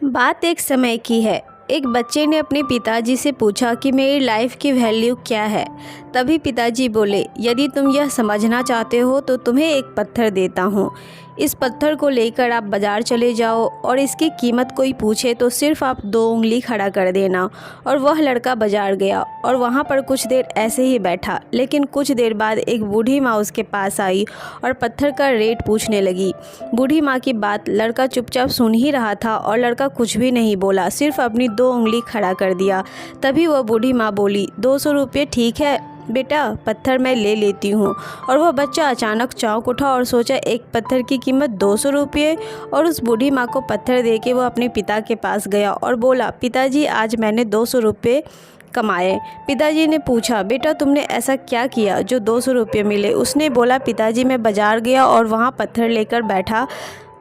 बात एक समय की है। एक बच्चे ने अपने पिताजी से पूछा कि मेरी लाइफ की वैल्यू क्या है। तभी पिताजी बोले, यदि तुम यह समझना चाहते हो तो तुम्हें एक पत्थर देता हूँ। इस पत्थर को लेकर आप बाज़ार चले जाओ और इसकी कीमत कोई पूछे तो सिर्फ आप 2 उंगली खड़ा कर देना। और वह लड़का बाज़ार गया और वहाँ पर कुछ देर ऐसे ही बैठा, लेकिन कुछ देर बाद एक बूढ़ी माँ उसके पास आई और पत्थर का रेट पूछने लगी। बूढ़ी माँ की बात लड़का चुपचाप सुन ही रहा था और लड़का कुछ भी नहीं बोला, सिर्फ अपनी 2 उंगली खड़ा कर दिया। तभी वह बूढ़ी माँ बोली, 200 रुपये ठीक है बेटा, पत्थर मैं ले लेती हूँ। और वह बच्चा अचानक चौंक उठा और सोचा एक पत्थर की कीमत 200 रुपये। और उस बूढ़ी माँ को पत्थर देके वो अपने पिता के पास गया और बोला, पिताजी आज मैंने 200 रुपये कमाए। पिताजी ने पूछा, बेटा तुमने ऐसा क्या किया जो 200 रुपये मिले? उसने बोला, पिताजी मैं बाज़ार गया और वहाँ पत्थर लेकर बैठा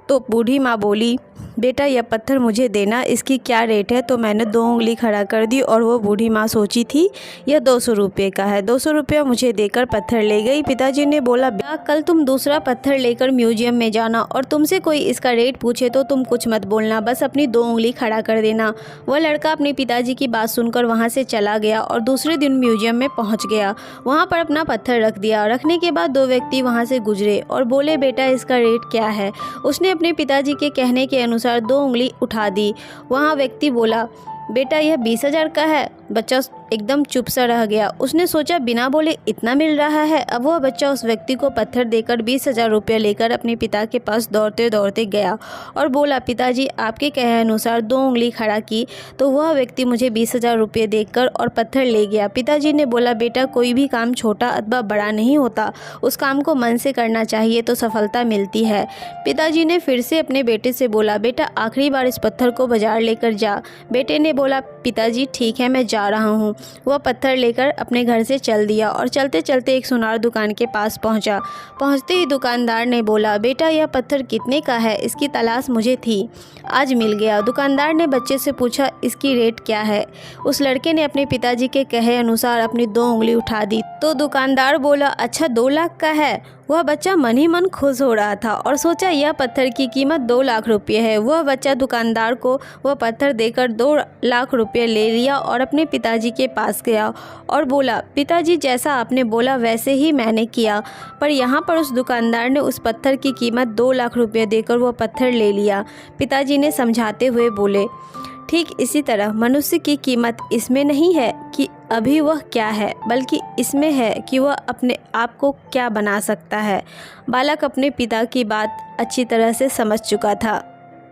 तो बूढ़ी माँ बोली, बेटा यह पत्थर मुझे देना, इसकी क्या रेट है? तो मैंने 2 उंगली खड़ा कर दी और वो बूढ़ी माँ सोची थी यह 200 रुपये का है। 200 रुपया मुझे देकर पत्थर ले गई। पिताजी ने बोला, बेटा कल तुम दूसरा पत्थर लेकर म्यूजियम में जाना और तुमसे कोई इसका रेट पूछे तो तुम कुछ मत बोलना, बस अपनी 2 उंगली खड़ा कर देना। वह लड़का अपने पिताजी की बात सुनकर वहाँ से चला गया और दूसरे दिन म्यूजियम में पहुँच गया। वहाँ पर अपना पत्थर रख दिया। रखने के बाद 2 व्यक्ति वहाँ से गुजरे और बोले, बेटा इसका रेट क्या है? उसने अपने पिताजी के कहने के अनुसार 2 उंगली उठा दी। वहाँ व्यक्ति बोला, बेटा यह 20,000 का है। बच्चा एकदम चुप सा रह गया। उसने सोचा बिना बोले इतना मिल रहा है। अब वह बच्चा उस व्यक्ति को पत्थर देकर 20,000 रुपये लेकर अपने पिता के पास दौड़ते दौड़ते गया और बोला, पिताजी आपके कहे अनुसार 2 उंगली खड़ा की तो वह व्यक्ति मुझे 20,000 रुपये देकर और पत्थर ले गया। पिताजी ने बोला, बेटा कोई भी काम छोटा अथवा बड़ा नहीं होता, उस काम को मन से करना चाहिए तो सफलता मिलती है। पिताजी ने फिर से अपने बेटे से बोला, बेटा आखिरी बार इस पत्थर को बाजार लेकर जा। बेटे ने बोला, पिताजी ठीक है मैं जा रहा हूँ। वह पत्थर लेकर अपने घर से चल दिया और चलते चलते एक सुनार दुकान के पास पहुँचा। पहुँचते ही दुकानदार ने बोला, बेटा यह पत्थर कितने का है? इसकी तलाश मुझे थी, आज मिल गया। दुकानदार ने बच्चे से पूछा, इसकी रेट क्या है? उस लड़के ने अपने पिताजी के कहे अनुसार अपनी 2 उंगली उठा दी तो दुकानदार बोला, अच्छा 2 लाख का है। वह बच्चा मन ही मन खुश हो रहा था और सोचा यह पत्थर की कीमत 2 लाख रुपये है। वह बच्चा दुकानदार को वह पत्थर देकर 2 लाख रुपये ले लिया और अपने पिताजी के पास गया और बोला, पिताजी जैसा आपने बोला वैसे ही मैंने किया। पर यहाँ पर उस दुकानदार ने उस पत्थर की कीमत 2 लाख रुपये देकर वह पत्थर ले लिया। पिताजी ने समझाते हुए बोले, ठीक इसी तरह मनुष्य की कीमत इसमें नहीं है कि अभी वह क्या है, बल्कि इसमें है कि वह अपने आप को क्या बना सकता है। बालक अपने पिता की बात अच्छी तरह से समझ चुका था।